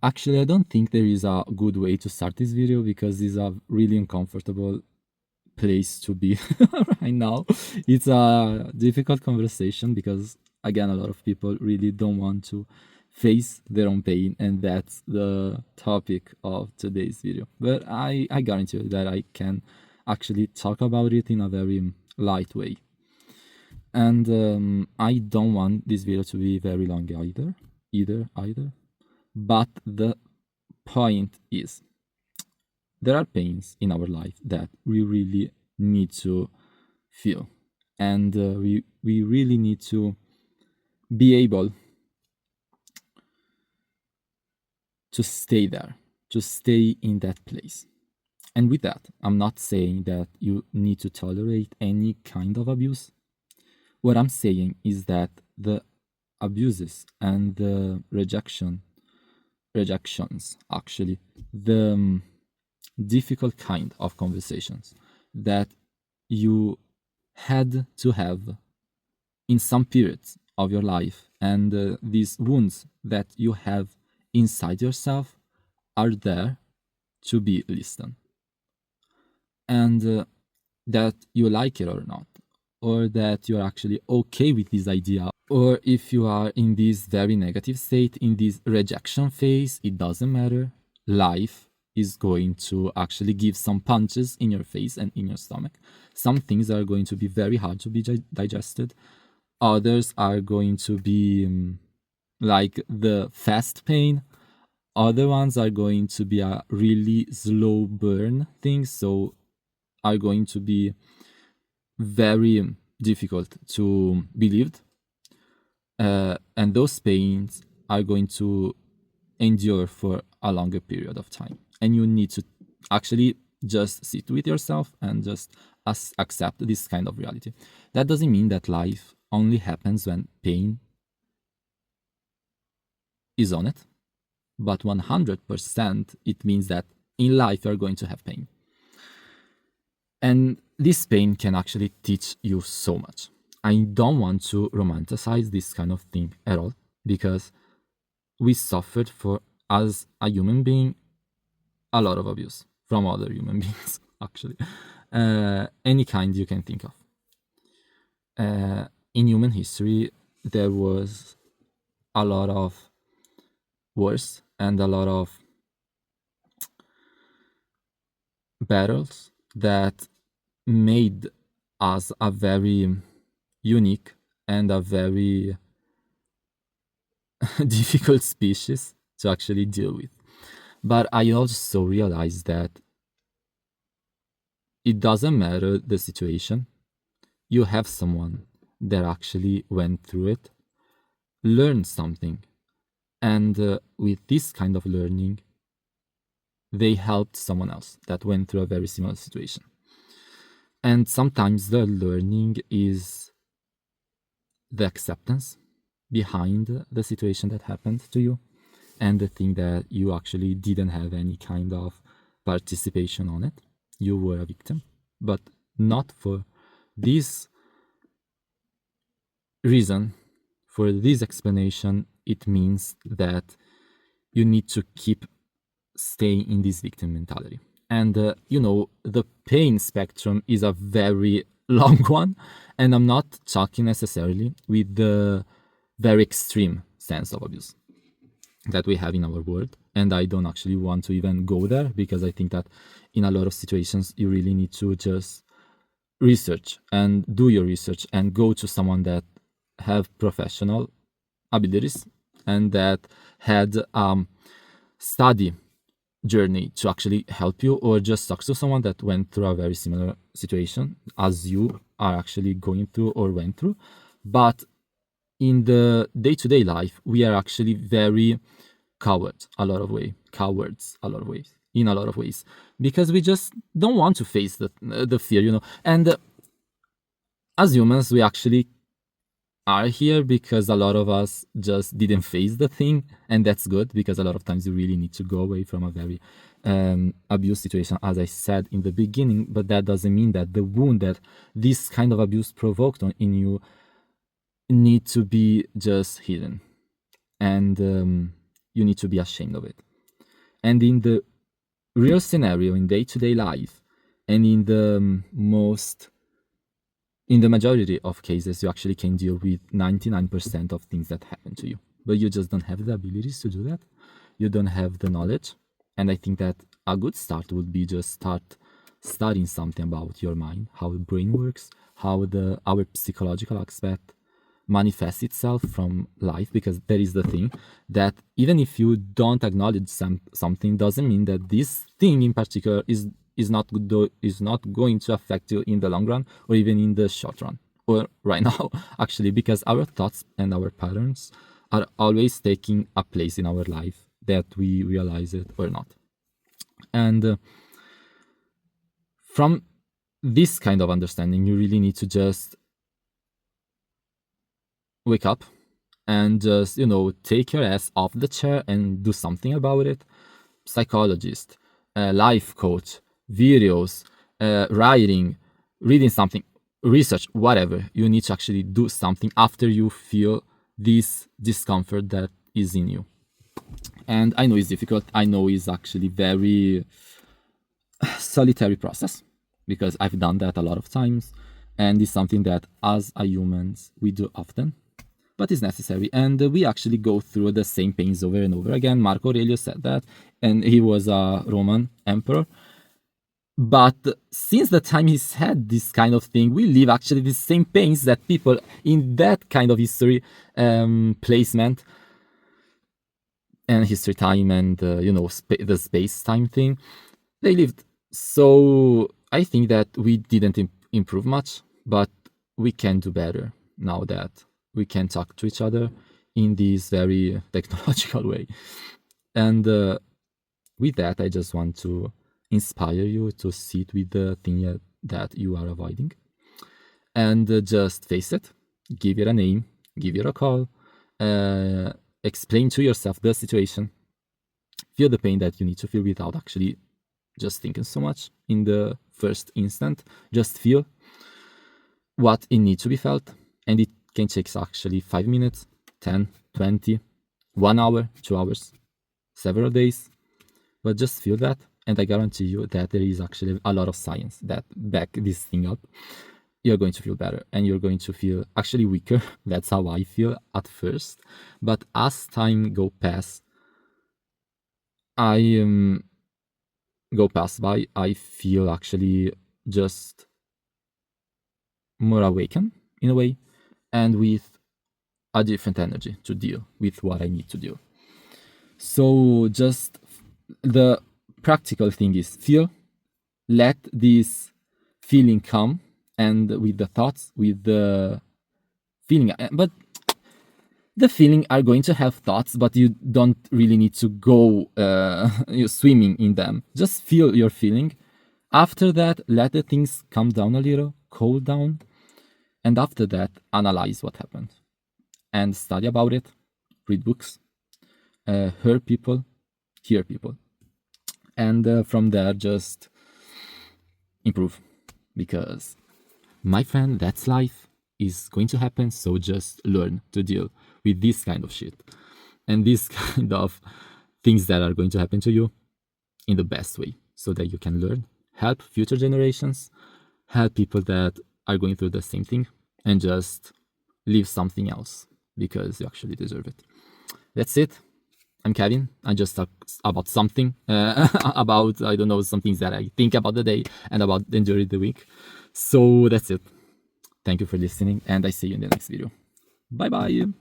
Actually, I don't think there is a good way to start this video because this is a really uncomfortable place to be right now. It's a difficult conversation because, again, a lot of people really don't want to face their own pain, and that's the topic of today's video. But I guarantee you that I can actually talk about it in a very light way. And I don't want this video to be very long either. But the point is, there are pains in our life that we really need to feel, and we really need to be able to stay there, to stay in that place. And with that, I'm not saying that you need to tolerate any kind of abuse. What I'm saying is that the abuses and the rejections, actually, the difficult kind of conversations that you had to have in some periods of your life, and these wounds that you have inside yourself are there to be listened. And that you like it or not, or that you're actually okay with this idea, or if you are in this very negative state, in this rejection phase, it doesn't matter. Life is going to actually give some punches in your face and in your stomach. Some things are going to be very hard to be digested. Others are going to be like the fast pain. Other ones are going to be a really slow burn thing, so are going to be very difficult to be lived. And those pains are going to endure for a longer period of time. And you need to actually just sit with yourself and just accept this kind of reality. That doesn't mean that life only happens when pain is on it, but 100% it means that in life you're going to have pain. And this pain can actually teach you so much. I don't want to romanticize this kind of thing at all, because we suffered for, as a human being, a lot of abuse from other human beings, actually. Any kind you can think of. In human history, there was a lot of wars and a lot of battles that made us a very unique and a very difficult species to actually deal with. But I also realized that it doesn't matter the situation. You have someone that actually went through it, learned something, and with this kind of learning, they helped someone else that went through a very similar situation. And sometimes the learning is the acceptance behind the situation that happened to you, and the thing that you actually didn't have any kind of participation on it. You were a victim, but not for this reason, for this explanation. It means that you need to keep staying in this victim mentality. And the pain spectrum is a very long one, and I'm not talking necessarily with the very extreme sense of abuse that we have in our world. And I don't actually want to even go there, because I think that in a lot of situations you really need to just research and do your research and go to someone that have professional abilities and that had study journey to actually help you, or just talk to someone that went through a very similar situation as you are actually going through or went through. But in the day-to-day life, we are actually very cowards a lot of ways, in a lot of ways, because we just don't want to face the fear. And as humans, we actually are here because a lot of us just didn't face the thing, and that's good, because a lot of times you really need to go away from a very abuse situation, as I said in the beginning. But that doesn't mean that the wound that this kind of abuse provoked in you need to be just hidden, and you need to be ashamed of it. And in the real scenario, in day-to-day life, and in the majority of cases, you actually can deal with 99% of things that happen to you, but you just don't have the abilities to do that. You don't have the knowledge. And I think that a good start would be just start studying something about your mind, how the brain works, how our psychological aspect manifests itself from life, because there is the thing that even if you don't acknowledge something, doesn't mean that this thing in particular is not going to affect you in the long run, or even in the short run, or right now actually, because our thoughts and our patterns are always taking a place in our life, that we realize it or not. And from this kind of understanding, you really need to just wake up and just, take your ass off the chair and do something about it. Psychologist, life coach, videos, writing, reading something, research, whatever. You need to actually do something after you feel this discomfort that is in you. And I know it's difficult. I know it's actually very solitary process, because I've done that a lot of times, and it's something that as a humans we do often, but it's necessary. And we actually go through the same pains over and over again. Marco Aurelius said that, and he was a Roman emperor. But since the time he said this kind of thing, we live actually the same pains that people in that kind of history placement and history time and the space time thing, they lived. So I think that we didn't improve much, but we can do better now that we can talk to each other in this very technological way. And with that, I just want to inspire you to sit with the thing that you are avoiding, and just face it, give it a name, give it a call, explain to yourself the situation, feel the pain that you need to feel without actually just thinking so much in the first instant. Just feel what it needs to be felt, and it can take actually 5 minutes, 10, 20, 1 hour, 2 hours, several days, but just feel that. And I guarantee you that there is actually a lot of science that back this thing up. You're going to feel better, and you're going to feel actually weaker. That's how I feel at first, but as time go past by, I feel actually just more awakened in a way, and with a different energy to deal with what I need to do. So just the practical thing is feel, let this feeling come, and with the thoughts, with the feeling, but the feeling are going to have thoughts, but you don't really need to go swimming in them. Just feel your feeling. After that, let the things calm down a little, cool down, and after that, analyze what happened and study about it, read books, hear people, and from there just improve, because my friend, that's life, is going to happen. So just learn to deal with this kind of shit and this kind of things that are going to happen to you in the best way, so that you can learn, help future generations, help people that are going through the same thing, and just live something else, because you actually deserve it. That's it. I'm Kevin. I just talked about something, about, I don't know, some things that I think about the day and about the enjoy the week. So that's it. Thank you for listening, and I see you in the next video. Bye bye.